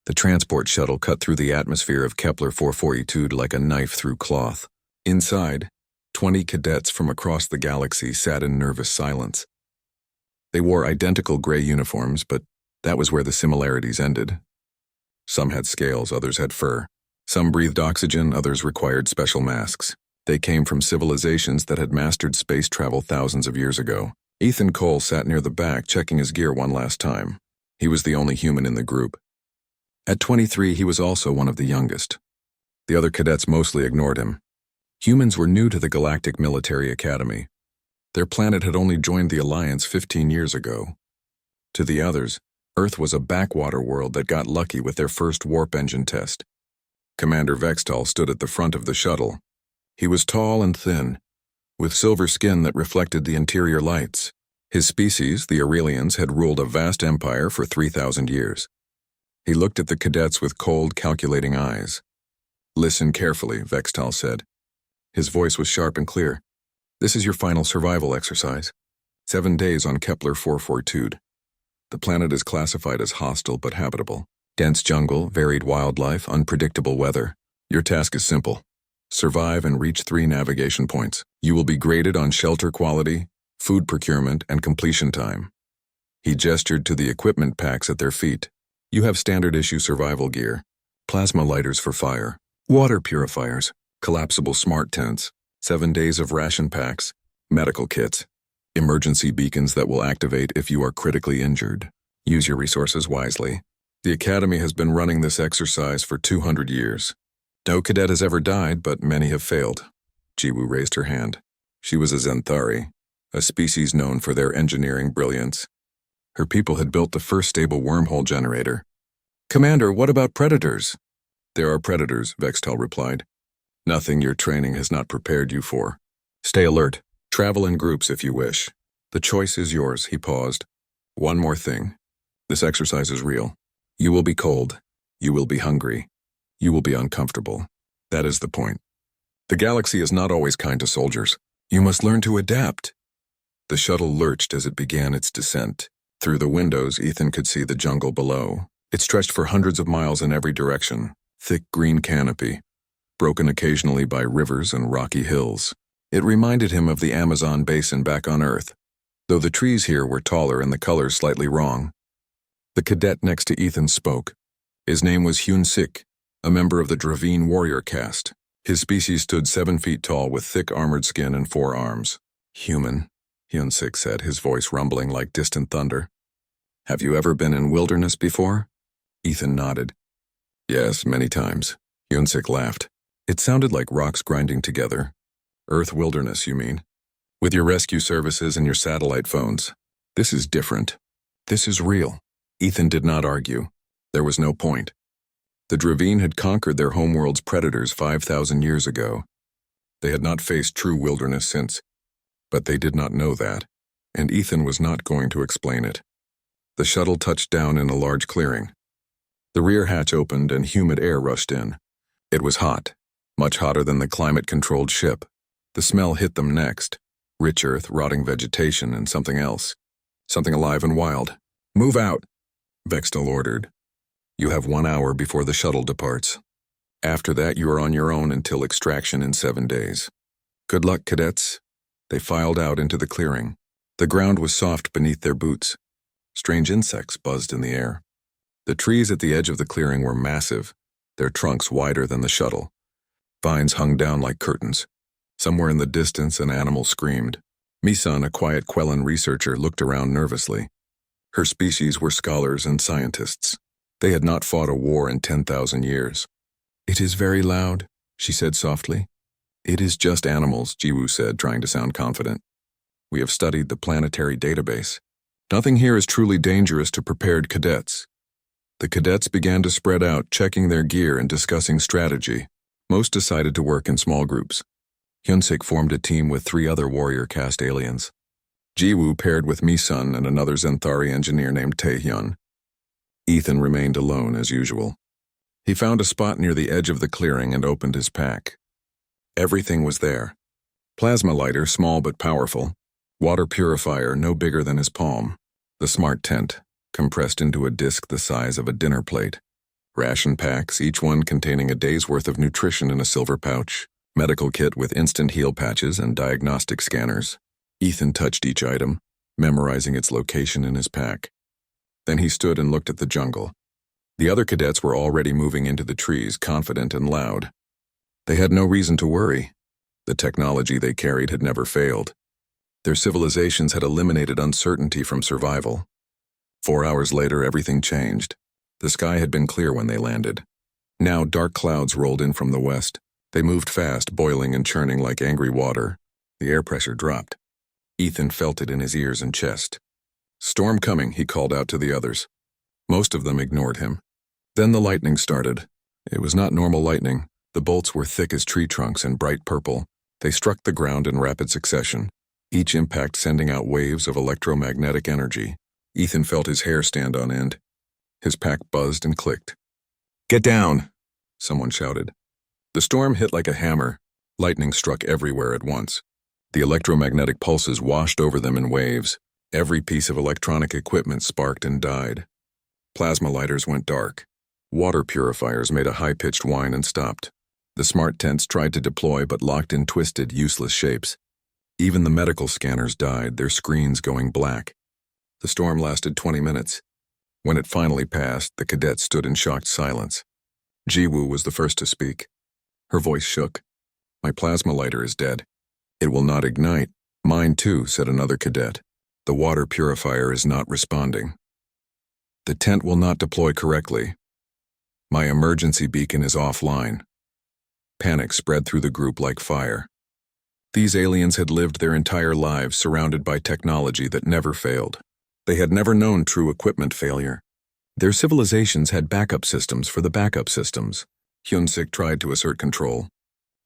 The transport shuttle cut through the atmosphere of Kepler 442 like a knife through cloth. Inside, 20 cadets from across the galaxy sat in nervous silence. They wore identical gray uniforms, but that was where the similarities ended. Some had scales, others had fur. Some breathed oxygen, others required special masks. They came from civilizations that had mastered space travel thousands of years ago. Ethan Cole sat near the back, checking his gear one last time. He was the only human in the group. At 23, he was also one of the youngest. The other cadets mostly ignored him. Humans were new to the Galactic Military Academy. Their planet had only joined the Alliance 15 years ago. To the others, Earth was a backwater world that got lucky with their first warp engine test. Commander Vextal stood at the front of the shuttle. He was tall and thin, with silver skin that reflected the interior lights. His species, the Aurelians, had ruled a vast empire for 3,000 years. He looked at the cadets with cold, calculating eyes. "Listen carefully," Vextal said. His voice was sharp and clear. "This is your final survival exercise. 7 days on Kepler 442. The planet is classified as hostile but habitable. Dense jungle, varied wildlife, unpredictable weather. Your task is simple. Survive and reach 3 navigation points. You will be graded on shelter quality, food procurement, and completion time." He gestured to the equipment packs at their feet. "You have standard-issue survival gear, plasma lighters for fire, water purifiers, collapsible smart tents, 7 days of ration packs, medical kits, emergency beacons that will activate if you are critically injured. Use your resources wisely. The Academy has been running this exercise for 200 years. No cadet has ever died, but many have failed." Jiwoo raised her hand. She was a Xanthari, a species known for their engineering brilliance. Her people had built the first stable wormhole generator. "Commander, what about predators?" "There are predators," Vextal replied. "Nothing your training has not prepared you for. Stay alert. Travel in groups if you wish. The choice is yours." He paused. "One more thing. This exercise is real. You will be cold. You will be hungry. You will be uncomfortable. That is the point. The galaxy is not always kind to soldiers. You must learn to adapt." The shuttle lurched as it began its descent. Through the windows, Ethan could see the jungle below. It stretched for hundreds of miles in every direction, thick green canopy, broken occasionally by rivers and rocky hills. It reminded him of the Amazon basin back on Earth, though the trees here were taller and the colors slightly wrong. The cadet next to Ethan spoke. His name was Hyun-sik, a member of the Dravine warrior caste. His species stood 7 feet tall with thick armored skin and 4 arms. "Human," Hyun-sik said, his voice rumbling like distant thunder. "Have you ever been in wilderness before?" Ethan nodded. "Yes, many times." Hyun-sik laughed. It sounded like rocks grinding together. "Earth wilderness, you mean? With your rescue services and your satellite phones. This is different. This is real." Ethan did not argue. There was no point. The Dravine had conquered their homeworld's predators 5,000 years ago. They had not faced true wilderness since. But they did not know that, and Ethan was not going to explain it. The shuttle touched down in a large clearing. The rear hatch opened and humid air rushed in. It was hot, much hotter than the climate-controlled ship. The smell hit them next. Rich earth, rotting vegetation, and something else. Something alive and wild. "Move out," Vextal ordered. "You have 1 hour before the shuttle departs. After that, you are on your own until extraction in 7 days. Good luck, cadets." They filed out into the clearing. The ground was soft beneath their boots. Strange insects buzzed in the air. The trees at the edge of the clearing were massive, their trunks wider than the shuttle. Vines hung down like curtains. Somewhere in the distance, an animal screamed. Misun, a quiet Quellan researcher, looked around nervously. Her species were scholars and scientists. They had not fought a war in 10,000 years. "It is very loud," she said softly. "It is just animals," Jiwoo said, trying to sound confident. "We have studied the planetary database. Nothing here is truly dangerous to prepared cadets." The cadets began to spread out, checking their gear and discussing strategy. Most decided to work in small groups. Hyun-sik formed a team with 3 other warrior caste aliens. Jiwoo paired with Misun and another Xanthari engineer named Taehyun. Ethan remained alone as usual. He found a spot near the edge of the clearing and opened his pack. Everything was there. Plasma lighter, small but powerful. Water purifier, no bigger than his palm. The smart tent, compressed into a disc the size of a dinner plate. Ration packs, each one containing a day's worth of nutrition in a silver pouch. Medical kit with instant heal patches and diagnostic scanners. Ethan touched each item, memorizing its location in his pack. Then he stood and looked at the jungle. The other cadets were already moving into the trees, confident and loud. They had no reason to worry. The technology they carried had never failed. Their civilizations had eliminated uncertainty from survival. 4 hours later, everything changed. The sky had been clear when they landed. Now dark clouds rolled in from the west. They moved fast, boiling and churning like angry water. The air pressure dropped. Ethan felt it in his ears and chest. "Storm coming," he called out to the others. Most of them ignored him. Then the lightning started. It was not normal lightning. The bolts were thick as tree trunks and bright purple. They struck the ground in rapid succession, each impact sending out waves of electromagnetic energy. Ethan felt his hair stand on end. His pack buzzed and clicked. "Get down!" someone shouted. The storm hit like a hammer. Lightning struck everywhere at once. The electromagnetic pulses washed over them in waves. Every piece of electronic equipment sparked and died. Plasma lighters went dark. Water purifiers made a high-pitched whine and stopped. The smart tents tried to deploy but locked in twisted, useless shapes. Even the medical scanners died, their screens going black. The storm lasted 20 minutes. When it finally passed, the cadets stood in shocked silence. Jiwoo was the first to speak. Her voice shook. "My plasma lighter is dead. It will not ignite." "Mine too," said another cadet. "The water purifier is not responding. The tent will not deploy correctly. My emergency beacon is offline." Panic spread through the group like fire. These aliens had lived their entire lives surrounded by technology that never failed. They had never known true equipment failure. Their civilizations had backup systems for the backup systems. Hyun-sik tried to assert control.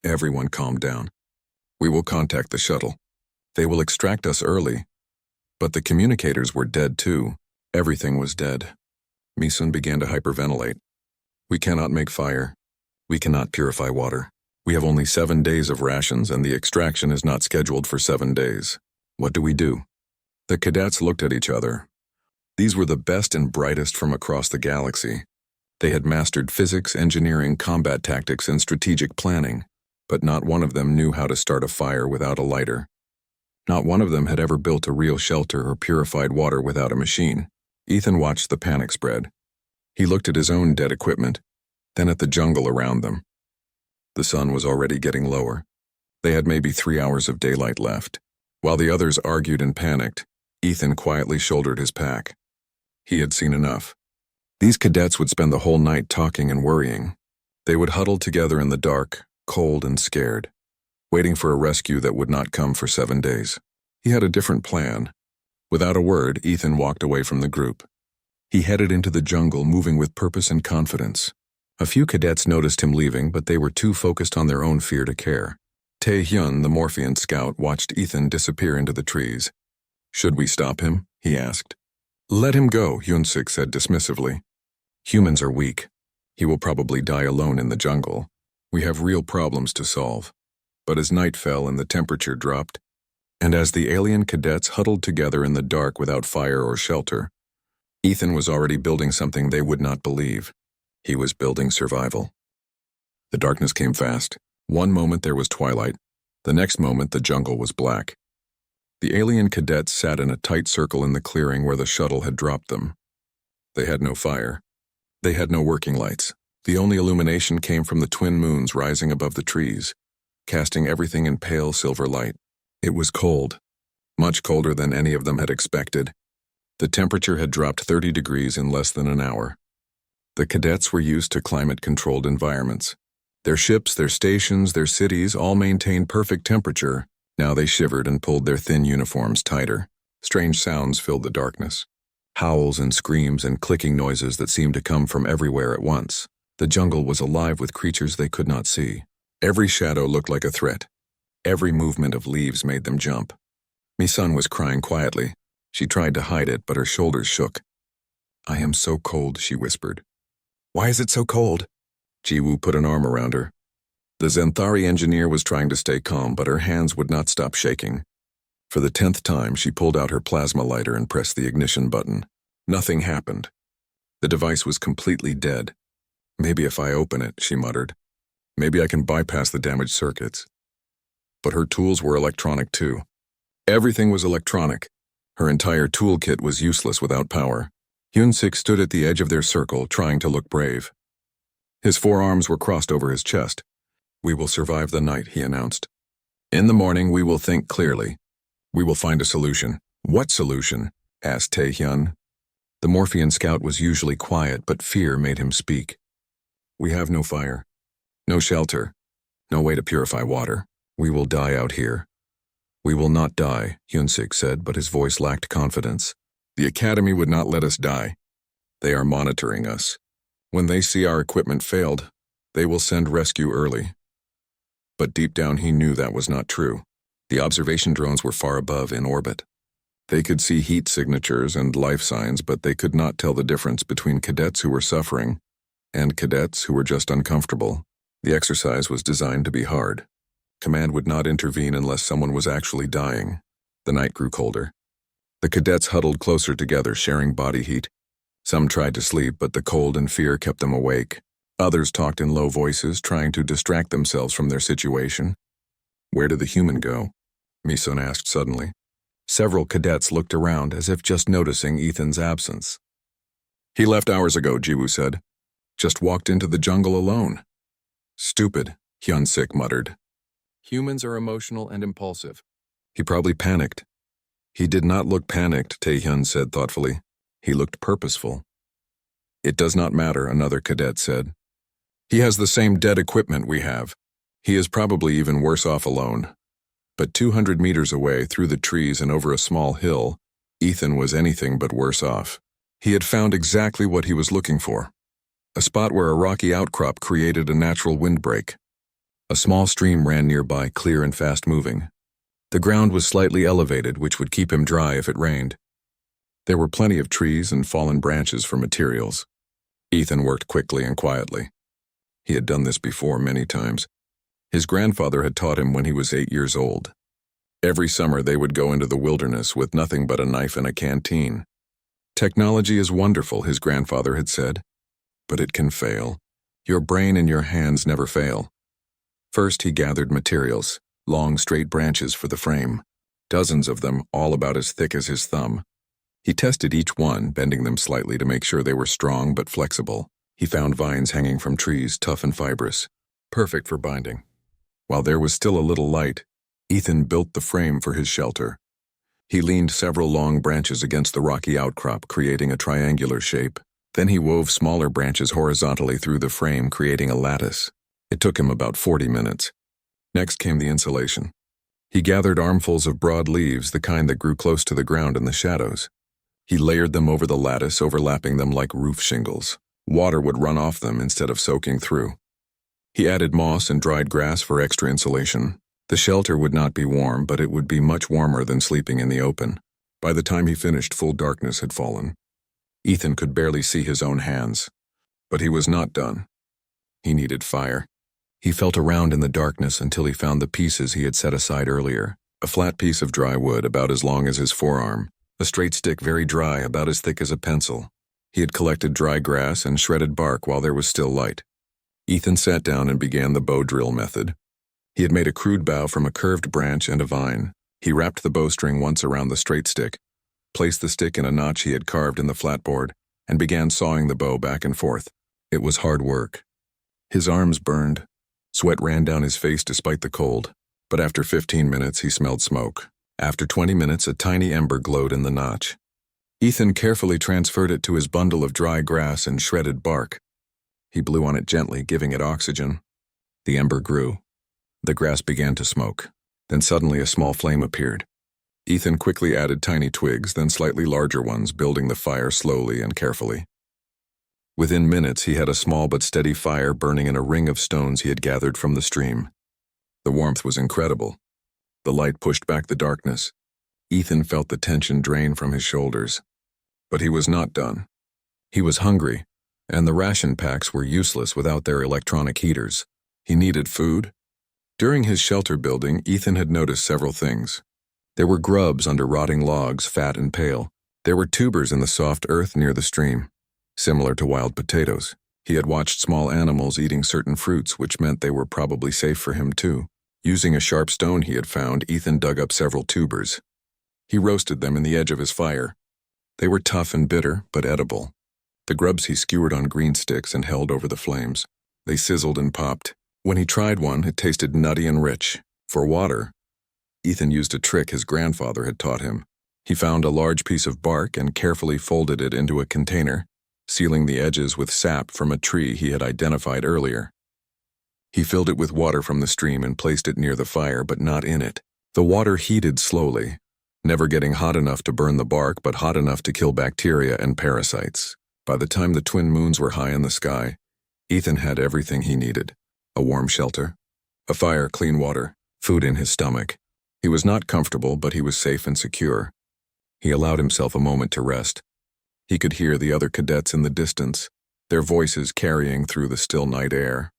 Everyone calmed down. "We will contact the shuttle. They will extract us early." But the communicators were dead too. Everything was dead. Misun began to hyperventilate. "We cannot make fire. We cannot purify water. We have only 7 days of rations and the extraction is not scheduled for 7 days. What do we do?" The cadets looked at each other. These were the best and brightest from across the galaxy. They had mastered physics, engineering, combat tactics, and strategic planning, but not one of them knew how to start a fire without a lighter. Not one of them had ever built a real shelter or purified water without a machine. Ethan watched the panic spread. He looked at his own dead equipment, then at the jungle around them. The sun was already getting lower. They had maybe 3 hours of daylight left. While the others argued and panicked, Ethan quietly shouldered his pack. He had seen enough. These cadets would spend the whole night talking and worrying. They would huddle together in the dark, cold and scared, waiting for a rescue that would not come for 7 days. He had a different plan. Without a word, Ethan walked away from the group. He headed into the jungle, moving with purpose and confidence. A few cadets noticed him leaving, but they were too focused on their own fear to care. Tae-hyun, the Morphean scout, watched Ethan disappear into the trees. "Should we stop him?" he asked. "Let him go," Hyun-sik said dismissively. "Humans are weak. He will probably die alone in the jungle. We have real problems to solve." But as night fell and the temperature dropped, and as the alien cadets huddled together in the dark without fire or shelter, Ethan was already building something they would not believe. He was building survival. The darkness came fast. One moment there was twilight. The next moment the jungle was black. The alien cadets sat in a tight circle in the clearing where the shuttle had dropped them. They had no fire. They had no working lights. The only illumination came from the twin moons rising above the trees, casting everything in pale silver light. It was cold, much colder than any of them had expected. The temperature had dropped 30 degrees in less than an hour. The cadets were used to climate-controlled environments. Their ships, their stations, their cities all maintained perfect temperature. Now they shivered and pulled their thin uniforms tighter. Strange sounds filled the darkness. Howls and screams and clicking noises that seemed to come from everywhere at once. The jungle was alive with creatures they could not see. Every shadow looked like a threat. Every movement of leaves made them jump. Misun was crying quietly. She tried to hide it, but her shoulders shook. "I am so cold," she whispered. "Why is it so cold?" Jiwoo put an arm around her. The Zenthari engineer was trying to stay calm, but her hands would not stop shaking. For the 10th time, she pulled out her plasma lighter and pressed the ignition button. Nothing happened. The device was completely dead. Maybe if I open it, she muttered. Maybe I can bypass the damaged circuits. But her tools were electronic too. Everything was electronic. Her entire toolkit was useless without power. Hyun-sik stood at the edge of their circle, trying to look brave. His forearms were crossed over his chest. "We will survive the night," he announced. "In the morning, we will think clearly. We will find a solution." "What solution?" asked Tae-hyun. The Morphean scout was usually quiet, but fear made him speak. "We have no fire, no shelter, no way to purify water. We will die out here." "We will not die," Hyun-sik said, but his voice lacked confidence. "The academy would not let us die. They are monitoring us. When they see our equipment failed, they will send rescue early." But deep down he knew that was not true. The observation drones were far above in orbit. They could see heat signatures and life signs, but they could not tell the difference between cadets who were suffering and cadets who were just uncomfortable. The exercise was designed to be hard. Command would not intervene unless someone was actually dying. The night grew colder. The cadets huddled closer together, sharing body heat. Some tried to sleep, but the cold and fear kept them awake. Others talked in low voices, trying to distract themselves from their situation. "Where did the human go?" Misun asked suddenly. Several cadets looked around, as if just noticing Ethan's absence. "He left hours ago," Jiwoo said. "Just walked into the jungle alone." "Stupid," Hyun-sik muttered. "Humans are emotional and impulsive. He probably panicked." "He did not look panicked," Tae-hyun said thoughtfully. "He looked purposeful." "It does not matter," another cadet said. "He has the same dead equipment we have. He is probably even worse off alone." But 200 meters away, through the trees and over a small hill, Ethan was anything but worse off. He had found exactly what he was looking for. A spot where a rocky outcrop created a natural windbreak. A small stream ran nearby, clear and fast-moving. The ground was slightly elevated, which would keep him dry if it rained. There were plenty of trees and fallen branches for materials. Ethan worked quickly and quietly. He had done this before many times. His grandfather had taught him when he was 8 years old. Every summer they would go into the wilderness with nothing but a knife and a canteen. "Technology is wonderful," his grandfather had said, "but it can fail. Your brain and your hands never fail." First he gathered materials, long straight branches for the frame, dozens of them, all about as thick as his thumb. He tested each one, bending them slightly to make sure they were strong but flexible. He found vines hanging from trees, tough and fibrous, perfect for binding. While there was still a little light, Ethan built the frame for his shelter. He leaned several long branches against the rocky outcrop, creating a triangular shape. Then he wove smaller branches horizontally through the frame, creating a lattice. It took him about 40 minutes. Next came the insulation. He gathered armfuls of broad leaves, the kind that grew close to the ground in the shadows. He layered them over the lattice, overlapping them like roof shingles. Water would run off them instead of soaking through. He added moss and dried grass for extra insulation. The shelter would not be warm, but it would be much warmer than sleeping in the open. By the time he finished, full darkness had fallen. Ethan could barely see his own hands. But he was not done. He needed fire. He felt around in the darkness until he found the pieces he had set aside earlier. A flat piece of dry wood about as long as his forearm. A straight stick very dry, about as thick as a pencil. He had collected dry grass and shredded bark while there was still light. Ethan sat down and began the bow drill method. He had made a crude bow from a curved branch and a vine. He wrapped the bowstring once around the straight stick, placed the stick in a notch he had carved in the flatboard, and began sawing the bow back and forth. It was hard work. His arms burned. Sweat ran down his face despite the cold, but after 15 minutes he smelled smoke. After 20 minutes, a tiny ember glowed in the notch. Ethan carefully transferred it to his bundle of dry grass and shredded bark. He blew on it gently, giving it oxygen. The ember grew. The grass began to smoke. Then suddenly a small flame appeared. Ethan quickly added tiny twigs, then slightly larger ones, building the fire slowly and carefully. Within minutes, he had a small but steady fire burning in a ring of stones he had gathered from the stream. The warmth was incredible. The light pushed back the darkness. Ethan felt the tension drain from his shoulders. But he was not done. He was hungry, and the ration packs were useless without their electronic heaters. He needed food. During his shelter building, Ethan had noticed several things. There were grubs under rotting logs, fat and pale. There were tubers in the soft earth near the stream, similar to wild potatoes. He had watched small animals eating certain fruits, which meant they were probably safe for him too. Using a sharp stone he had found, Ethan dug up several tubers. He roasted them in the edge of his fire. They were tough and bitter, but edible. The grubs he skewered on green sticks and held over the flames. They sizzled and popped. When he tried one, it tasted nutty and rich. For water, Ethan used a trick his grandfather had taught him. He found a large piece of bark and carefully folded it into a container, sealing the edges with sap from a tree he had identified earlier. He filled it with water from the stream and placed it near the fire, but not in it. The water heated slowly, never getting hot enough to burn the bark, but hot enough to kill bacteria and parasites. By the time the twin moons were high in the sky, Ethan had everything he needed: a warm shelter, a fire, clean water, food in his stomach. He was not comfortable, but he was safe and secure. He allowed himself a moment to rest. He could hear the other cadets in the distance, their voices carrying through the still night air.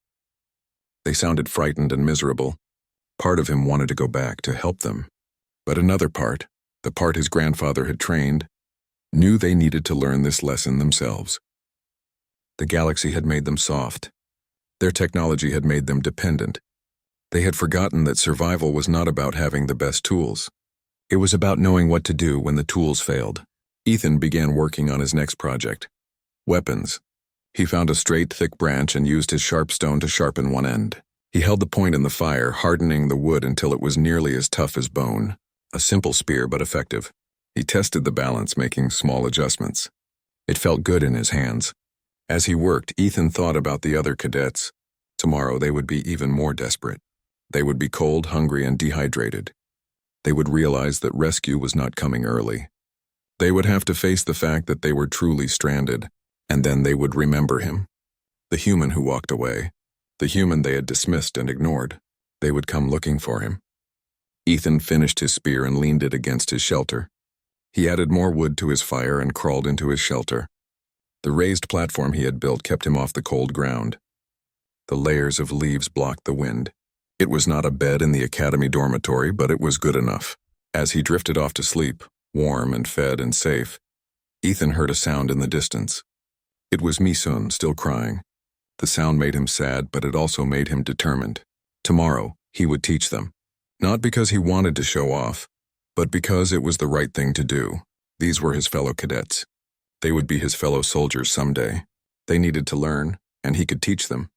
They sounded frightened and miserable. Part of him wanted to go back to help them. But another part, the part his grandfather had trained, knew they needed to learn this lesson themselves. The galaxy had made them soft. Their technology had made them dependent. They had forgotten that survival was not about having the best tools. It was about knowing what to do when the tools failed. Ethan began working on his next project: weapons. He found a straight, thick branch and used his sharp stone to sharpen one end. He held the point in the fire, hardening the wood until it was nearly as tough as bone. A simple spear, but effective. He tested the balance, making small adjustments. It felt good in his hands. As he worked, Ethan thought about the other cadets. Tomorrow they would be even more desperate. They would be cold, hungry, and dehydrated. They would realize that rescue was not coming early. They would have to face the fact that they were truly stranded, and then they would remember him. The human who walked away. The human they had dismissed and ignored. They would come looking for him. Ethan finished his spear and leaned it against his shelter. He added more wood to his fire and crawled into his shelter. The raised platform he had built kept him off the cold ground. The layers of leaves blocked the wind. It was not a bed in the academy dormitory, but it was good enough. As he drifted off to sleep, warm and fed and safe, Ethan heard a sound in the distance. It was Misun, still crying. The sound made him sad, but it also made him determined. Tomorrow, he would teach them. Not because he wanted to show off, but because it was the right thing to do. These were his fellow cadets. They would be his fellow soldiers someday. They needed to learn, and he could teach them.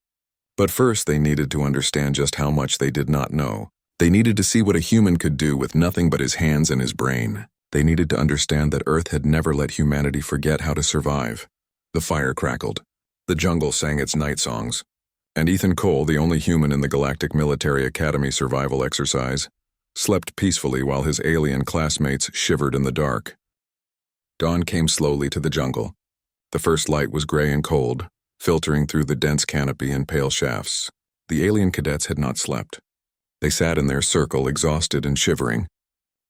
But first they needed to understand just how much they did not know. They needed to see what a human could do with nothing but his hands and his brain. They needed to understand that Earth had never let humanity forget how to survive. The fire crackled. The jungle sang its night songs. And Ethan Cole, the only human in the Galactic Military Academy survival exercise, slept peacefully while his alien classmates shivered in the dark. Dawn came slowly to the jungle. The first light was gray and cold, filtering through the dense canopy in pale shafts. The alien cadets had not slept. They sat in their circle, exhausted and shivering.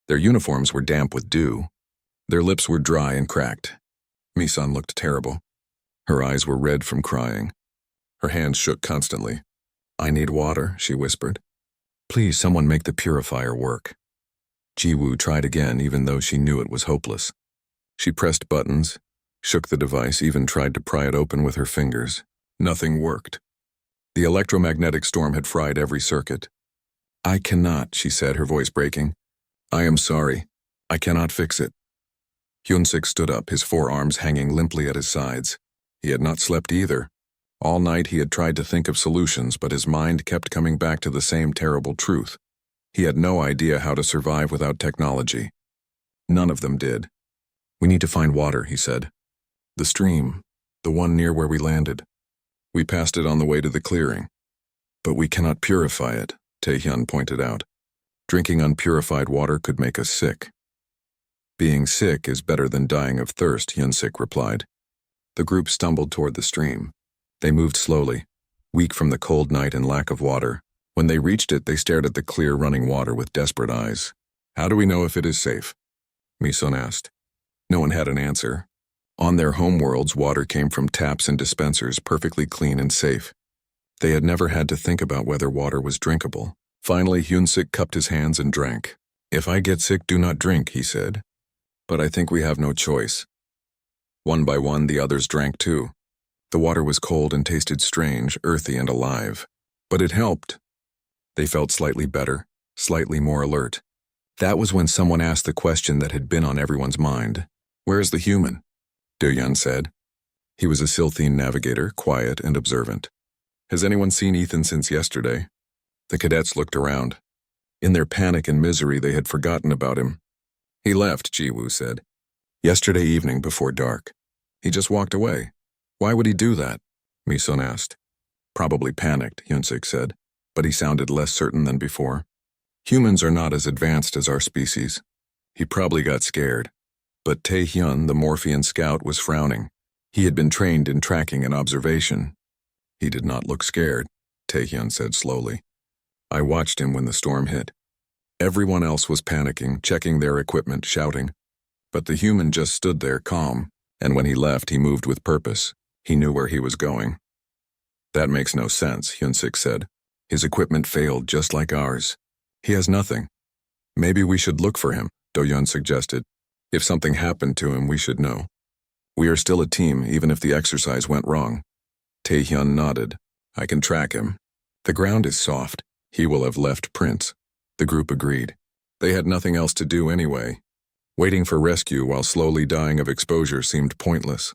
Their uniforms were damp with dew. Their lips were dry and cracked. Misun looked terrible. Her eyes were red from crying. Her hands shook constantly. "I need water," she whispered. "Please, someone make the purifier work." Jiwoo tried again, even though she knew it was hopeless. She pressed buttons, shook the device, even tried to pry it open with her fingers. Nothing worked. The electromagnetic storm had fried every circuit. "I cannot," she said, her voice breaking. "I am sorry. I cannot fix it." Hyunsik stood up, his forearms hanging limply at his sides. He had not slept either. All night he had tried to think of solutions, but his mind kept coming back to the same terrible truth. He had no idea how to survive without technology. None of them did. "We need to find water," he said. "The stream, the one near where we landed. We passed it on the way to the clearing. But we cannot purify it," Taehyun pointed out. "Drinking unpurified water could make us sick." "Being sick is better than dying of thirst," Hyunsik replied. The group stumbled toward the stream. They moved slowly, weak from the cold night and lack of water. When they reached it, they stared at the clear running water with desperate eyes. "How do we know if it is safe?" Misun asked. No one had an answer. On their homeworlds, water came from taps and dispensers, perfectly clean and safe. They had never had to think about whether water was drinkable. Finally, Hyunsik cupped his hands and drank. "If I get sick, do not drink," he said. "But I think we have no choice." One by one, the others drank too. The water was cold and tasted strange, earthy and alive. But it helped. They felt slightly better, slightly more alert. That was when someone asked the question that had been on everyone's mind. "Where's the human?" Do-Yun said. He was a Silthene navigator, quiet and observant. "Has anyone seen Ethan since yesterday?" The cadets looked around. In their panic and misery, they had forgotten about him. "He left," Jiwoo said. "Yesterday evening before dark. He just walked away." "Why would he do that?" Mi-sun asked. "Probably panicked," Hyunsik said, but he sounded less certain than before. "Humans are not as advanced as our species. He probably got scared." But Tae-hyun, the Morphean scout, was frowning. He had been trained in tracking and observation. "He did not look scared," Tae-hyun said slowly. "I watched him when the storm hit. Everyone else was panicking, checking their equipment, shouting. But the human just stood there calm, and when he left, he moved with purpose. He knew where he was going." "That makes no sense," Hyunsik said. "His equipment failed just like ours. He has nothing." "Maybe we should look for him," Do-Yun suggested. "If something happened to him, we should know. We are still a team, even if the exercise went wrong." Tae-hyun nodded. "I can track him. The ground is soft. He will have left prints." The group agreed. They had nothing else to do anyway. Waiting for rescue while slowly dying of exposure seemed pointless.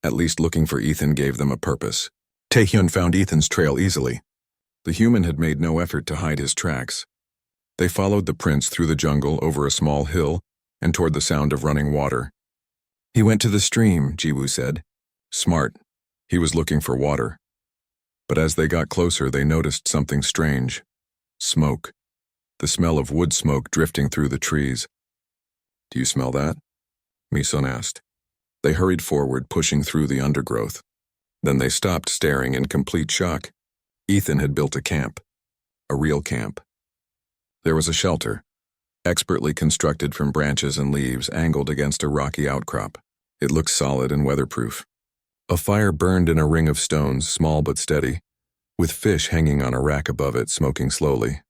At least looking for Ethan gave them a purpose. Tae-hyun found Ethan's trail easily. The human had made no effort to hide his tracks. They followed the prints through the jungle, over a small hill, and toward the sound of running water. "He went to the stream," Jiwoo said. "Smart. He was looking for water." But as they got closer, they noticed something strange. Smoke. The smell of wood smoke drifting through the trees. "Do you smell that?" Mi-sun asked. They hurried forward, pushing through the undergrowth. Then they stopped, staring in complete shock. Ethan had built a camp. A real camp. There was a shelter, expertly constructed from branches and leaves angled against a rocky outcrop. It looked solid and weatherproof. A fire burned in a ring of stones, small but steady, with fish hanging on a rack above it, smoking slowly.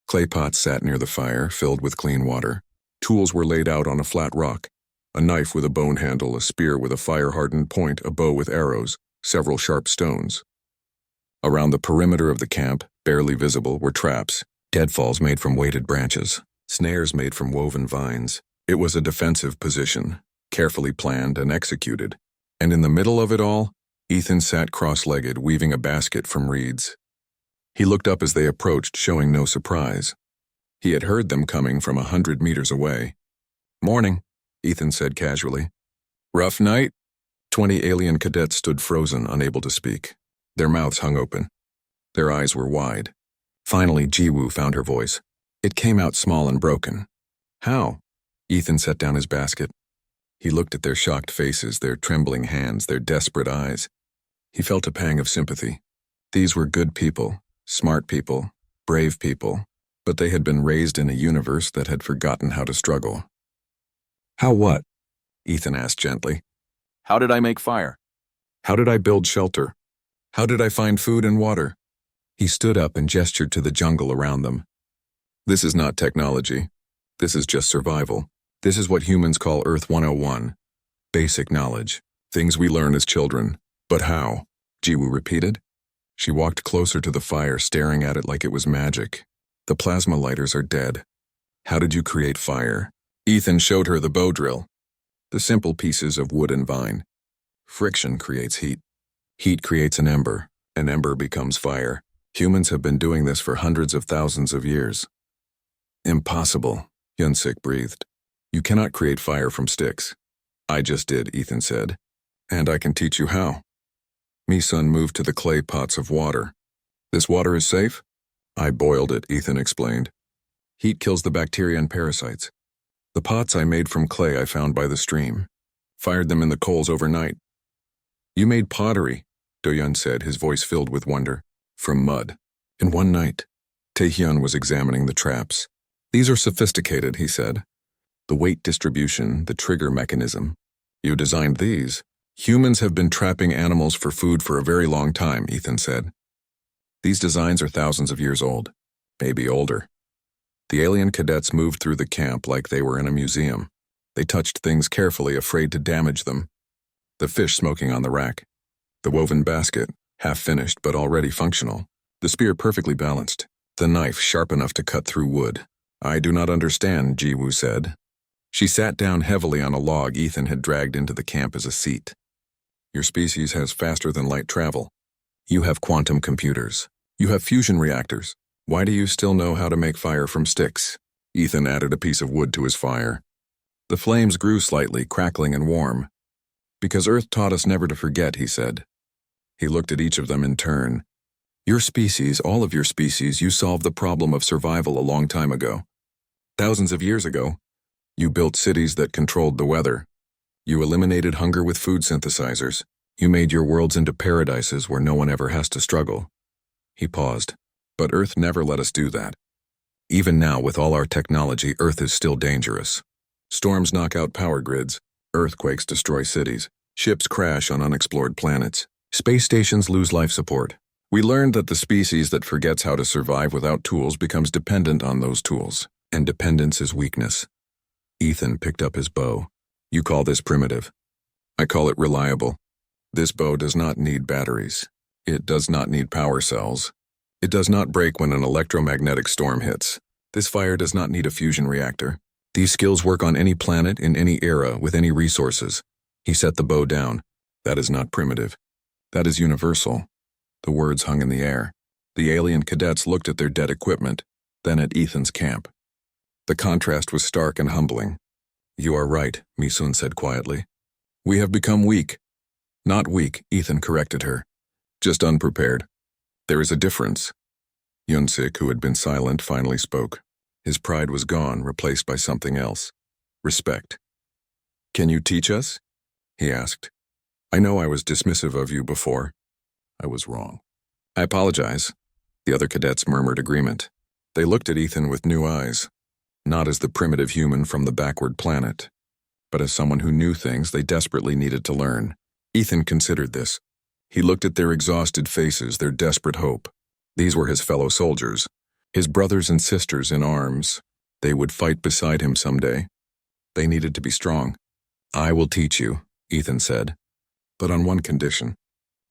Clay pots sat near the fire, filled with clean water. Tools were laid out on a flat rock. A knife with a bone handle, a spear with a fire-hardened point, a bow with arrows, several sharp stones. Around the perimeter of the camp, barely visible, were traps, deadfalls made from weighted branches, snares made from woven vines. It was a defensive position, carefully planned and executed. And in the middle of it all, Ethan sat cross-legged, weaving a basket from reeds. He looked up as they approached, showing no surprise. He had heard them coming from 100 meters away. "Morning," Ethan said casually. "Rough night?" 20 alien cadets stood frozen, unable to speak. Their mouths hung open. Their eyes were wide. Finally, Jiwoo found her voice. It came out small and broken. "How?" Ethan set down his basket. He looked at their shocked faces, their trembling hands, their desperate eyes. He felt a pang of sympathy. These were good people, smart people, brave people, but they had been raised in a universe that had forgotten how to struggle. "How what?" Ethan asked gently. "How did I make fire? How did I build shelter? How did I find food and water?" He stood up and gestured to the jungle around them. "This is not technology. This is just survival. This is what humans call Earth 101. Basic knowledge. Things we learn as children. But how?" Jiwoo repeated. She walked closer to the fire, staring at it like it was magic. "The plasma lighters are dead. How did you create fire?" Ethan showed her the bow drill. The simple pieces of wood and vine. Friction creates heat. Heat creates an ember. An ember becomes fire. Humans have been doing this for hundreds of thousands of years. "Impossible," Hyunsik breathed. "You cannot create fire from sticks." "I just did," Ethan said. "And I can teach you how." Mi-sun moved to the clay pots of water. "This water is safe?" "I boiled it," Ethan explained. "Heat kills the bacteria and parasites. The pots I made from clay I found by the stream. Fired them in the coals overnight." "You made pottery," Do-Yun said, his voice filled with wonder. "From mud. In one night." Tae-hyun was examining the traps. "These are sophisticated," he said. "The weight distribution, the trigger mechanism. You designed these." "Humans have been trapping animals for food for a very long time," Ethan said. "These designs are thousands of years old. Maybe older." The alien cadets moved through the camp like they were in a museum. They touched things carefully, afraid to damage them. The fish smoking on the rack. The woven basket, half finished but already functional. The spear perfectly balanced. The knife sharp enough to cut through wood. I do not understand, Jiwoo said. She sat down heavily on a log Ethan had dragged into the camp as a seat. Your species has faster than light travel. You have quantum computers. You have fusion reactors. Why do you still know how to make fire from sticks? Ethan added a piece of wood to his fire. The flames grew slightly, crackling and warm. Because Earth taught us never to forget, he said. He looked at each of them in turn. Your species, all of your species, you solved the problem of survival a long time ago. Thousands of years ago, you built cities that controlled the weather. You eliminated hunger with food synthesizers. You made your worlds into paradises where no one ever has to struggle. He paused. But Earth never let us do that. Even now, with all our technology, Earth is still dangerous. Storms knock out power grids. Earthquakes destroy cities. Ships crash on unexplored planets. Space stations lose life support. We learned that the species that forgets how to survive without tools becomes dependent on those tools, and dependence is weakness. Ethan picked up his bow. You call this primitive. I call it reliable. This bow does not need batteries. It does not need power cells. It does not break when an electromagnetic storm hits. This fire does not need a fusion reactor. These skills work on any planet, in any era, with any resources. He set the bow down. That is not primitive. That is universal. The words hung in the air. The alien cadets looked at their dead equipment, then at Ethan's camp. The contrast was stark and humbling. You are right, Mi-sun said quietly. We have become weak. Not weak, Ethan corrected her. Just unprepared. There is a difference. Hyunsik, who had been silent, finally spoke. His pride was gone, replaced by something else. Respect. Can you teach us? He asked. I know I was dismissive of you before. I was wrong. I apologize. The other cadets murmured agreement. They looked at Ethan with new eyes, not as the primitive human from the backward planet, but as someone who knew things they desperately needed to learn. Ethan considered this. He looked at their exhausted faces, their desperate hope. These were his fellow soldiers, his brothers and sisters in arms. They would fight beside him someday. They needed to be strong. I will teach you, Ethan said, but on one condition.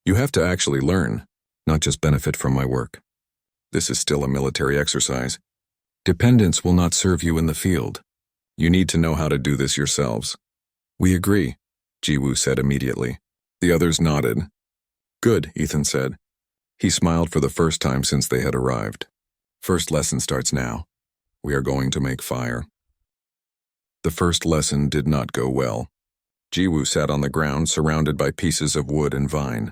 You have to actually learn, not just benefit from my work. This is still a military exercise. Dependence will not serve you in the field. You need to know how to do this yourselves. We agree, Jiwoo said immediately. The others nodded. Good, Ethan said. He smiled for the first time since they had arrived. First lesson starts now. We are going to make fire. The first lesson did not go well. Jiwoo sat on the ground surrounded by pieces of wood and vine.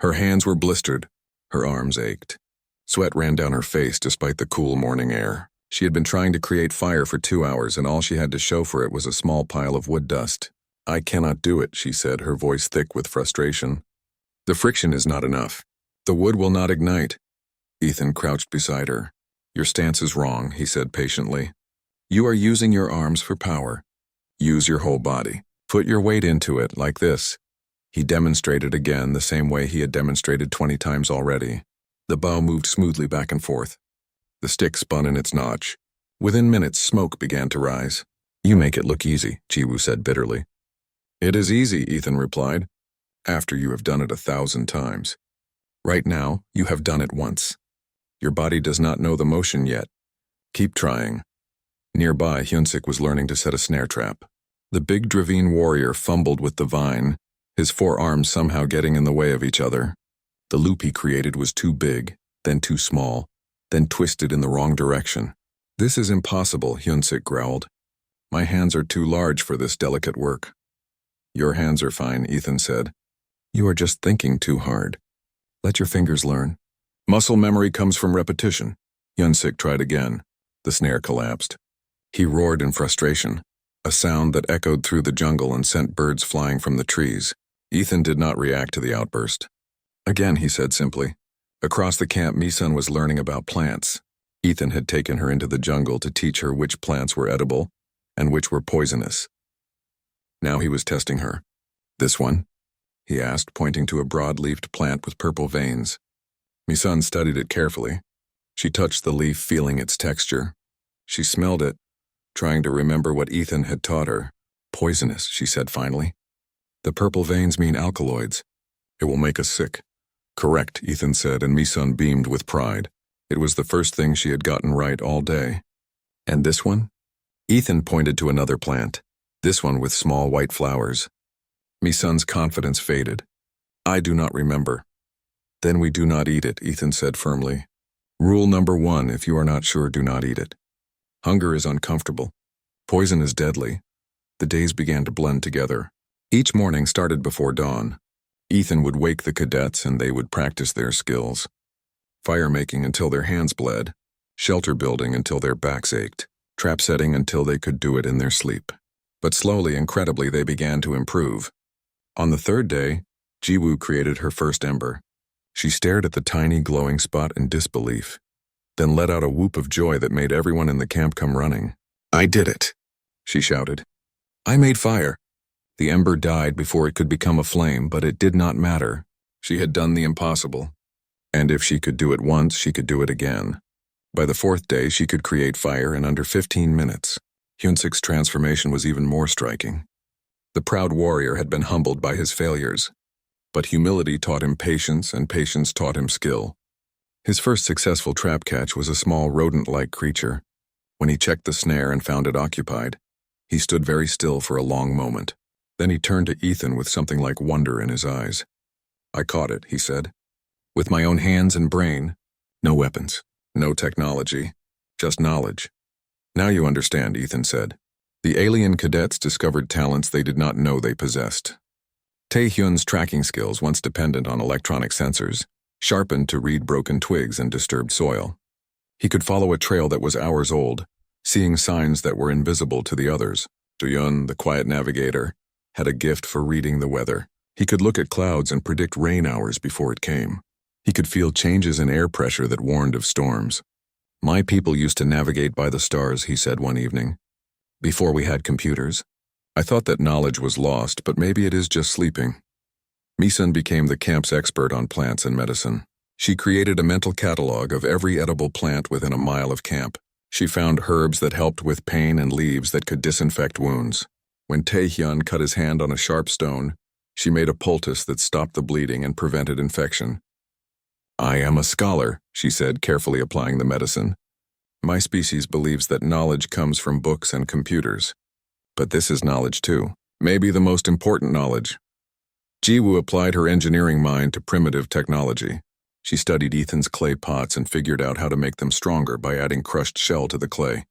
Her hands were blistered. Her arms ached. Sweat ran down her face despite the cool morning air. She had been trying to create fire for 2 hours and all she had to show for it was a small pile of wood dust. I cannot do it, she said, her voice thick with frustration. The friction is not enough. The wood will not ignite. Ethan crouched beside her. Your stance is wrong, he said patiently. You are using your arms for power. Use your whole body. Put your weight into it, like this. He demonstrated again the same way he had demonstrated 20 times already. The bow moved smoothly back and forth. The stick spun in its notch. Within minutes, smoke began to rise. You make it look easy, Jiwoo said bitterly. It is easy, Ethan replied, after you have done it 1,000 times. Right now, you have done it once. Your body does not know the motion yet. Keep trying. Nearby, Hyunsik was learning to set a snare trap. The big Dravine warrior fumbled with the vine, his 4 arms somehow getting in the way of each other. The loop he created was too big, then too small, then twisted in the wrong direction. This is impossible, Hyunsik growled. My hands are too large for this delicate work. Your hands are fine, Ethan said. You are just thinking too hard. Let your fingers learn. Muscle memory comes from repetition. Hyunsik tried again. The snare collapsed. He roared in frustration, a sound that echoed through the jungle and sent birds flying from the trees. Ethan did not react to the outburst. Again, he said simply. Across the camp, Mi-sun was learning about plants. Ethan had taken her into the jungle to teach her which plants were edible and which were poisonous. Now he was testing her. This one? He asked, pointing to a broad-leafed plant with purple veins. Mi-sun studied it carefully. She touched the leaf, feeling its texture. She smelled it, trying to remember what Ethan had taught her. Poisonous, she said finally. The purple veins mean alkaloids. It will make us sick. Correct, Ethan said, and Mi-sun beamed with pride. It was the first thing she had gotten right all day. And this one? Ethan pointed to another plant, this one with small white flowers. Mi-sun's confidence faded. I do not remember. Then we do not eat it, Ethan said firmly. Rule number 1, if you are not sure, do not eat it. Hunger is uncomfortable. Poison is deadly. The days began to blend together. Each morning started before dawn. Ethan would wake the cadets and they would practice their skills. Fire making until their hands bled, shelter building until their backs ached, trap setting until they could do it in their sleep. But slowly, incredibly, they began to improve. On the third day, Jiwoo created her first ember. She stared at the tiny glowing spot in disbelief, then let out a whoop of joy that made everyone in the camp come running. I did it, she shouted. I made fire. The ember died before it could become a flame, but it did not matter. She had done the impossible. And if she could do it once, she could do it again. By the fourth day, she could create fire in under 15 minutes. Hyunsik's transformation was even more striking. The proud warrior had been humbled by his failures, but humility taught him patience, and patience taught him skill. His first successful trap catch was a small rodent-like creature. When he checked the snare and found it occupied, he stood very still for a long moment. Then he turned to Ethan with something like wonder in his eyes. I caught it, he said. With my own hands and brain. No weapons, no technology, just knowledge. Now you understand, Ethan said. The alien cadets discovered talents they did not know they possessed. Taehyun's tracking skills, once dependent on electronic sensors, sharpened to read broken twigs and disturbed soil. He could follow a trail that was hours old, seeing signs that were invisible to the others. Doyun, the quiet navigator, had a gift for reading the weather. He could look at clouds and predict rain hours before it came. He could feel changes in air pressure that warned of storms. My people used to navigate by the stars, he said one evening. Before we had computers. I thought that knowledge was lost, but maybe it is just sleeping. Mi-sun became the camp's expert on plants and medicine. She created a mental catalog of every edible plant within a mile of camp. She found herbs that helped with pain and leaves that could disinfect wounds. When Taehyun cut his hand on a sharp stone, she made a poultice that stopped the bleeding and prevented infection. I am a scholar, she said, carefully applying the medicine. My species believes that knowledge comes from books and computers. But this is knowledge too. Maybe the most important knowledge. Jiwoo applied her engineering mind to primitive technology. She studied Ethan's clay pots and figured out how to make them stronger by adding crushed shell to the clay.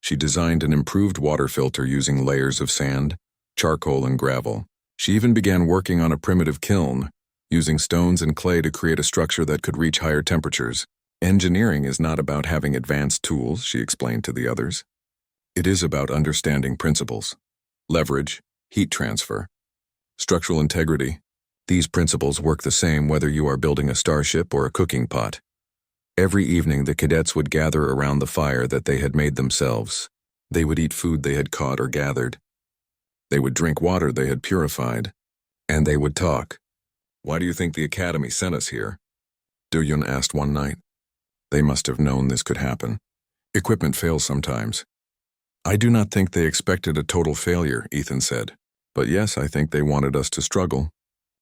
She designed an improved water filter using layers of sand, charcoal, and gravel. She even began working on a primitive kiln, using stones and clay to create a structure that could reach higher temperatures. Engineering is not about having advanced tools, she explained to the others. It is about understanding principles. Leverage, heat transfer, structural integrity. These principles work the same whether you are building a starship or a cooking pot. Every evening, the cadets would gather around the fire that they had made themselves. They would eat food they had caught or gathered. They would drink water they had purified. And they would talk. Why do you think the Academy sent us here? Do-yun asked one night. They must have known this could happen. Equipment fails sometimes. I do not think they expected a total failure, Ethan said. But yes, I think they wanted us to struggle,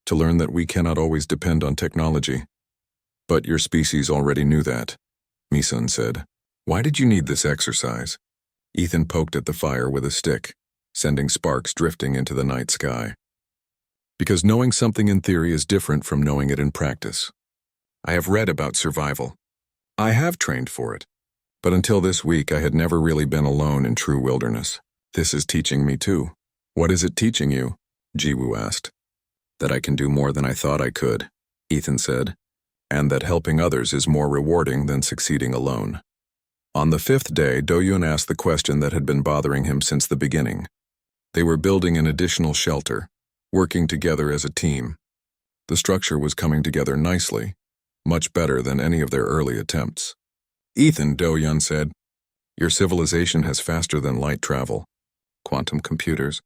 to learn that we cannot always depend on technology. But your species already knew that, Mi-sun said. Why did you need this exercise? Ethan poked at the fire with a stick, sending sparks drifting into the night sky. Because knowing something in theory is different from knowing it in practice. I have read about survival. I have trained for it. But until this week, I had never really been alone in true wilderness. This is teaching me too. What is it teaching you? Jiwoo asked. That I can do more than I thought I could, Ethan said, and that helping others is more rewarding than succeeding alone. On the fifth day, Do-yun asked the question that had been bothering him since the beginning. They were building an additional shelter, working together as a team. The structure was coming together nicely, much better than any of their early attempts. Ethan, Do-yun said, your civilization has faster than light travel, quantum computers,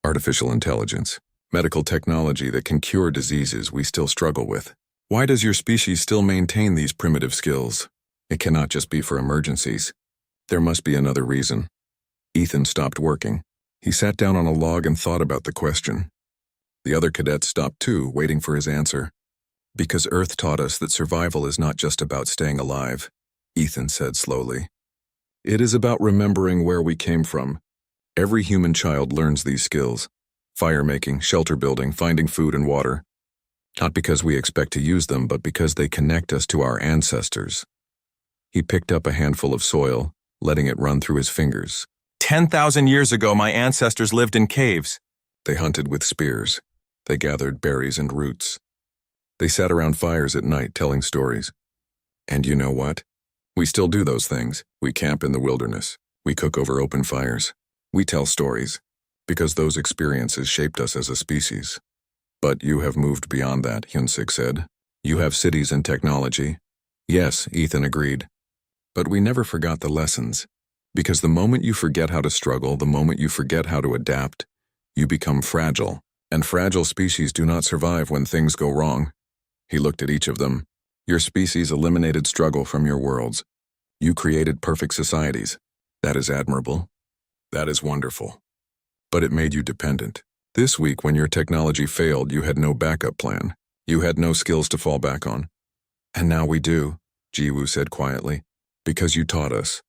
artificial intelligence, medical technology that can cure diseases we still struggle with. Why does your species still maintain these primitive skills? It cannot just be for emergencies. There must be another reason. Ethan stopped working. He sat down on a log and thought about the question. The other cadets stopped too, waiting for his answer. Because Earth taught us that survival is not just about staying alive, Ethan said slowly. It is about remembering where we came from. Every human child learns these skills: fire making, shelter building, finding food and water. Not because we expect to use them, but because they connect us to our ancestors. He picked up a handful of soil, letting it run through his fingers. 10,000 years ago, my ancestors lived in caves. They hunted with spears. They gathered berries and roots. They sat around fires at night telling stories. And you know what? We still do those things. We camp in the wilderness. We cook over open fires. We tell stories, because those experiences shaped us as a species. But you have moved beyond that, Hyunsik said. You have cities and technology. Yes, Ethan agreed. But we never forgot the lessons. Because the moment you forget how to struggle, the moment you forget how to adapt, you become fragile. And fragile species do not survive when things go wrong. He looked at each of them. Your species eliminated struggle from your worlds. You created perfect societies. That is admirable. That is wonderful. But it made you dependent. This week, when your technology failed, you had no backup plan. You had no skills to fall back on. And now we do, Jiwoo said quietly. Because you taught us.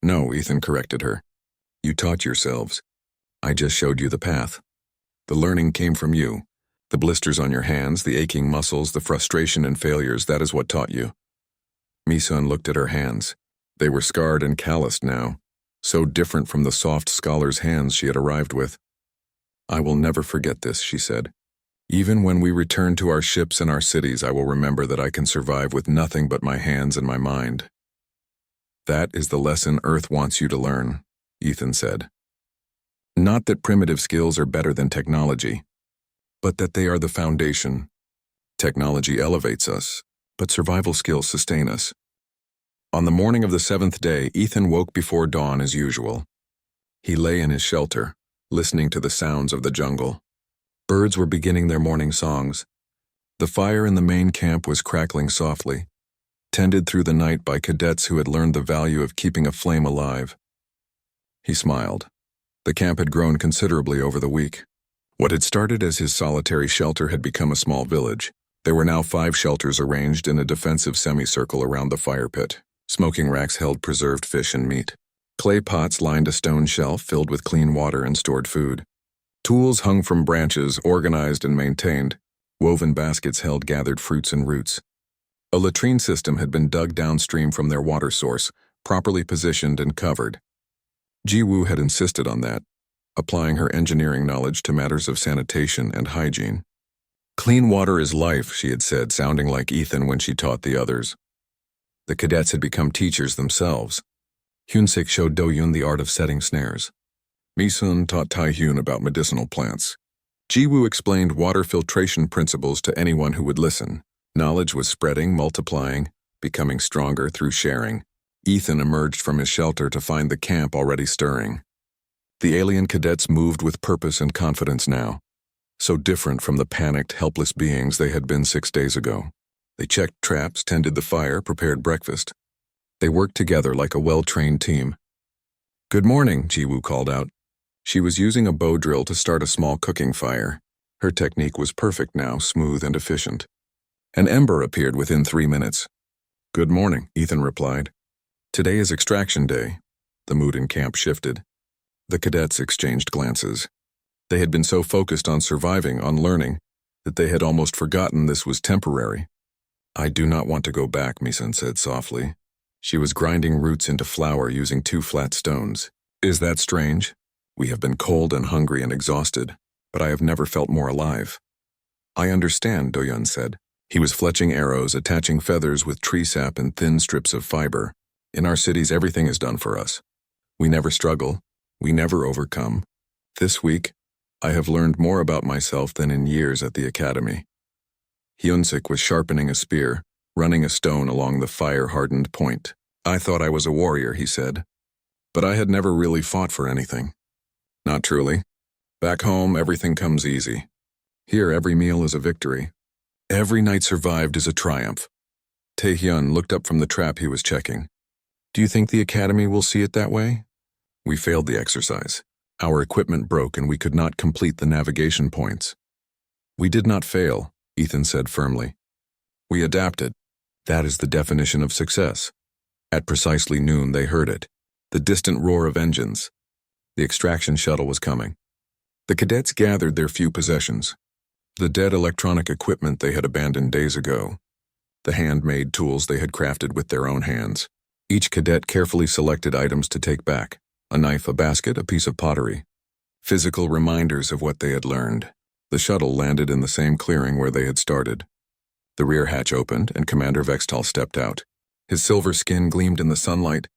No, Ethan corrected her. You taught yourselves. I just showed you the path. The learning came from you. The blisters on your hands, the aching muscles, the frustration and failures, that is what taught you. Misun looked at her hands. They were scarred and calloused now, so different from the soft scholar's hands she had arrived with. I will never forget this, she said. Even when we return to our ships and our cities, I will remember that I can survive with nothing but my hands and my mind. That is the lesson Earth wants you to learn, Ethan said. Not that primitive skills are better than technology, but that they are the foundation. Technology elevates us, but survival skills sustain us. On the morning of the 7th day, Ethan woke before dawn as usual. He lay in his shelter, listening to the sounds of the jungle. Birds were beginning their morning songs. The fire in the main camp was crackling softly, tended through the night by cadets who had learned the value of keeping a flame alive. He smiled. The camp had grown considerably over the week. What had started as his solitary shelter had become a small village. There were now 5 shelters arranged in a defensive semicircle around the fire pit. Smoking racks held preserved fish and meat. Clay pots lined a stone shelf filled with clean water and stored food. Tools hung from branches, organized and maintained. Woven baskets held gathered fruits and roots. A latrine system had been dug downstream from their water source, properly positioned and covered. Jiwoo had insisted on that, applying her engineering knowledge to matters of sanitation and hygiene. Clean water is life, she had said, sounding like Ethan when she taught the others. The cadets had become teachers themselves. Hyunsik showed Do-yoon the art of setting snares. Misun taught Tai-hyun about medicinal plants. Jiwoo explained water filtration principles to anyone who would listen. Knowledge was spreading, multiplying, becoming stronger through sharing. Ethan emerged from his shelter to find the camp already stirring. The alien cadets moved with purpose and confidence now, so different from the panicked, helpless beings they had been 6 days ago. They checked traps, tended the fire, prepared breakfast. They worked together like a well-trained team. Good morning, Jiwoo called out. She was using a bow drill to start a small cooking fire. Her technique was perfect now, smooth and efficient. An ember appeared within 3 minutes. Good morning, Ethan replied. Today is extraction day. The mood in camp shifted. The cadets exchanged glances. They had been so focused on surviving, on learning, that they had almost forgotten this was temporary. I do not want to go back, Misun said softly. She was grinding roots into flour using 2 flat stones. Is that strange? We have been cold and hungry and exhausted, but I have never felt more alive. I understand, Do-yoon said. He was fletching arrows, attaching feathers with tree sap and thin strips of fiber. In our cities, everything is done for us. We never struggle. We never overcome. This week, I have learned more about myself than in years at the academy. Hyunsik was sharpening a spear, running a stone along the fire-hardened point. I thought I was a warrior, he said. But I had never really fought for anything. Not truly. Back home, everything comes easy. Here, every meal is a victory. Every night survived is a triumph. Taehyun looked up from the trap he was checking. Do you think the academy will see it that way? We failed the exercise. Our equipment broke and we could not complete the navigation points. We did not fail, Ethan said firmly. We adapted. That is the definition of success. At precisely noon, they heard it. The distant roar of engines. The extraction shuttle was coming. The cadets gathered their few possessions. The dead electronic equipment they had abandoned days ago. The handmade tools they had crafted with their own hands. Each cadet carefully selected items to take back. A knife, a basket, a piece of pottery. Physical reminders of what they had learned. The shuttle landed in the same clearing where they had started. The rear hatch opened, and Commander Vextal stepped out. His silver skin gleamed in the sunlight.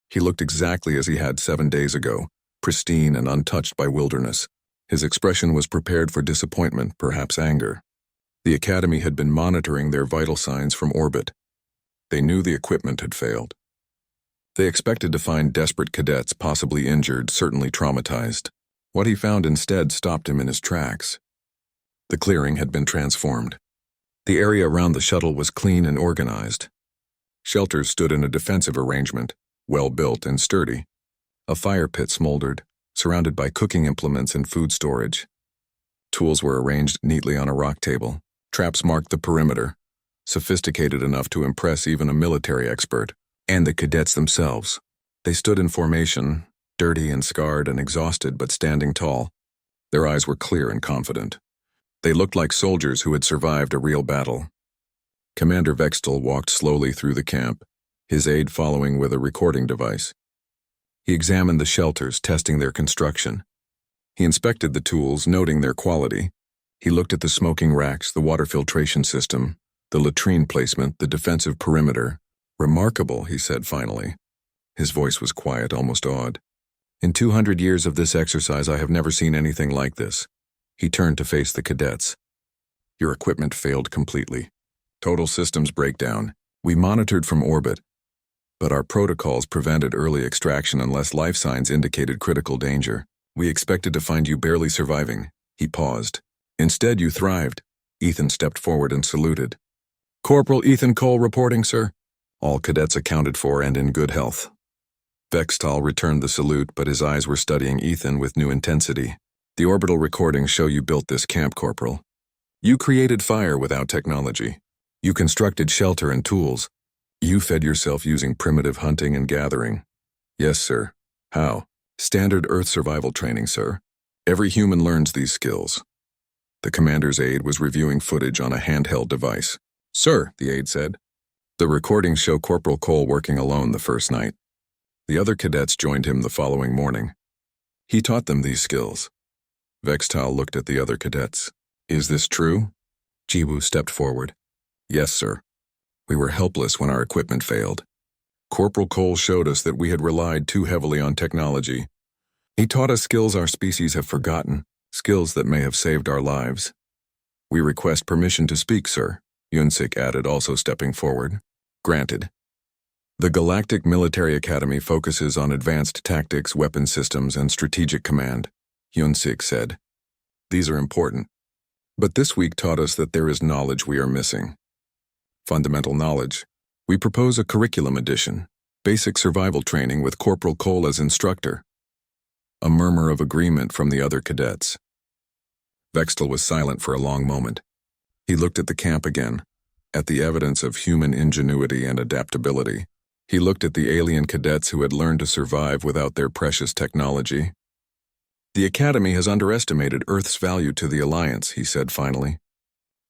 He looked exactly as he had 7 days ago, pristine and untouched by wilderness. His expression was prepared for disappointment, perhaps anger. The Academy had been monitoring their vital signs from orbit. They knew the equipment had failed. They expected to find desperate cadets, possibly injured, certainly traumatized. What he found instead stopped him in his tracks. The clearing had been transformed. The area around the shuttle was clean and organized. Shelters stood in a defensive arrangement, well-built and sturdy. A fire pit smoldered, surrounded by cooking implements and food storage. Tools were arranged neatly on a rock table. Traps marked the perimeter, sophisticated enough to impress even a military expert, and the cadets themselves. They stood in formation, dirty and scarred and exhausted but standing tall. Their eyes were clear and confident. They looked like soldiers who had survived a real battle. Commander Vextal walked slowly through the camp, his aide following with a recording device. He examined the shelters, testing their construction. He inspected the tools, noting their quality. He looked at the smoking racks, the water filtration system, the latrine placement, the defensive perimeter. Remarkable, he said finally. His voice was quiet, almost awed. In 200 years of this exercise, I have never seen anything like this. He turned to face the cadets. Your equipment failed completely. Total systems breakdown. We monitored from orbit, but our protocols prevented early extraction unless life signs indicated critical danger. We expected to find you barely surviving. He paused. Instead, you thrived. Ethan stepped forward and saluted. Corporal Ethan Cole reporting, sir. All cadets accounted for and in good health. Vextal returned the salute, but his eyes were studying Ethan with new intensity. The orbital recordings show you built this camp, Corporal. You created fire without technology. You constructed shelter and tools. You fed yourself using primitive hunting and gathering. Yes, sir. How? Standard Earth survival training, sir. Every human learns these skills. The commander's aide was reviewing footage on a handheld device. Sir, the aide said. The recordings show Corporal Cole working alone the first night. The other cadets joined him the following morning. He taught them these skills. Vextal looked at the other cadets. Is this true? Jiwoo stepped forward. Yes, sir. We were helpless when our equipment failed. Corporal Cole showed us that we had relied too heavily on technology. He taught us skills our species have forgotten, skills that may have saved our lives. We request permission to speak, sir, Yunsik added, also stepping forward. Granted. The Galactic Military Academy focuses on advanced tactics, weapon systems, and strategic command, Yunsik said. These are important. But this week taught us that there is knowledge we are missing. Fundamental knowledge. We propose a curriculum addition, basic survival training with Corporal Cole as instructor. A murmur of agreement from the other cadets. Vextal was silent for a long moment. He looked at the camp again, at the evidence of human ingenuity and adaptability. He looked at the alien cadets who had learned to survive without their precious technology. The Academy has underestimated Earth's value to the Alliance, he said finally.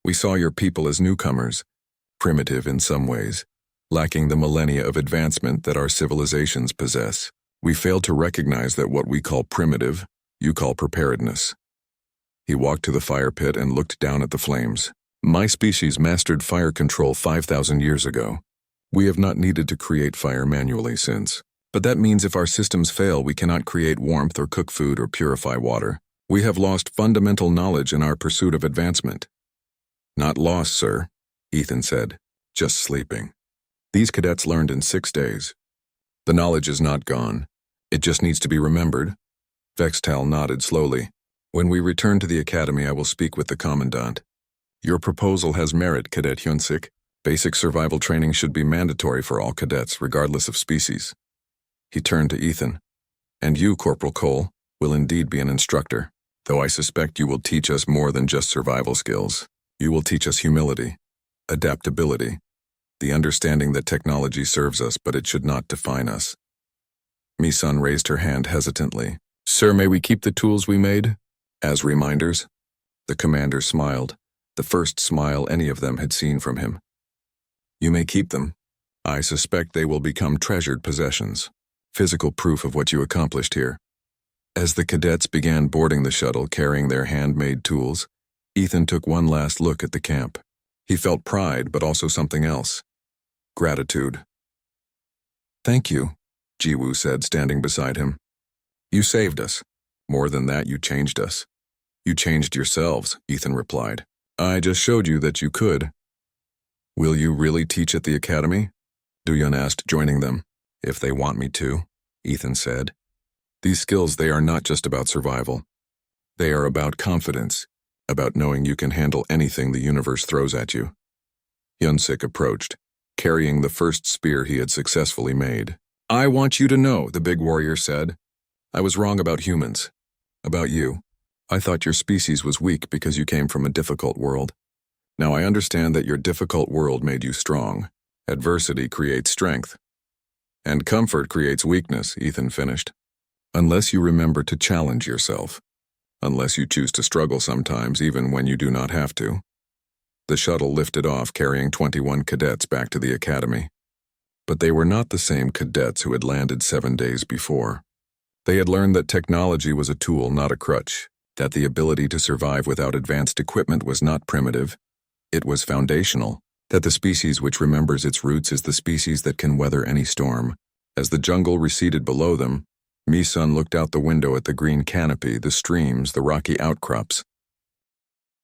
We saw your people as newcomers, primitive in some ways, lacking the millennia of advancement that our civilizations possess. We failed to recognize that what we call primitive, you call preparedness. He walked to the fire pit and looked down at the flames. My species mastered fire control 5,000 years ago. We have not needed to create fire manually since. But that means if our systems fail, we cannot create warmth or cook food or purify water. We have lost fundamental knowledge in our pursuit of advancement. Not lost, sir, Ethan said, just sleeping. These cadets learned in 6 days. The knowledge is not gone. It just needs to be remembered. Vextal nodded slowly. When we return to the Academy, I will speak with the Commandant. Your proposal has merit, Cadet Hyunsik. Basic survival training should be mandatory for all cadets, regardless of species. He turned to Ethan. And you, Corporal Cole, will indeed be an instructor. though I suspect you will teach us more than just survival skills. You will teach us humility, adaptability, the understanding that technology serves us but it should not define us. Mi-sun raised her hand hesitantly. Sir, may we keep the tools we made? As reminders? The commander smiled, the first smile any of them had seen from him. You may keep them. I suspect they will become treasured possessions, physical proof of what you accomplished here. As the cadets began boarding the shuttle carrying their handmade tools, Ethan took one last look at the camp. He felt pride, but also something else. Gratitude. Thank you, Jiwoo said, standing beside him. You saved us. More than that, you changed us. You changed yourselves, Ethan replied. I just showed you that you could. Will you really teach at the academy? Dooyeon asked, joining them. If they want me to, Ethan said. These skills, they are not just about survival. They are about confidence, about knowing you can handle anything the universe throws at you. Hyunsik approached, carrying the first spear he had successfully made. I want you to know, the big warrior said. I was wrong about humans. About you. I thought your species was weak because you came from a difficult world. Now I understand that your difficult world made you strong. Adversity creates strength. And comfort creates weakness, Ethan finished. Unless you remember to challenge yourself. Unless you choose to struggle sometimes, even when you do not have to. The shuttle lifted off, carrying 21 cadets back to the academy. But they were not the same cadets who had landed 7 days before. They had learned that technology was a tool, not a crutch, that the ability to survive without advanced equipment was not primitive. It was foundational, that the species which remembers its roots is the species that can weather any storm. As the jungle receded below them, Mi-sun looked out the window at the green canopy, the streams, the rocky outcrops.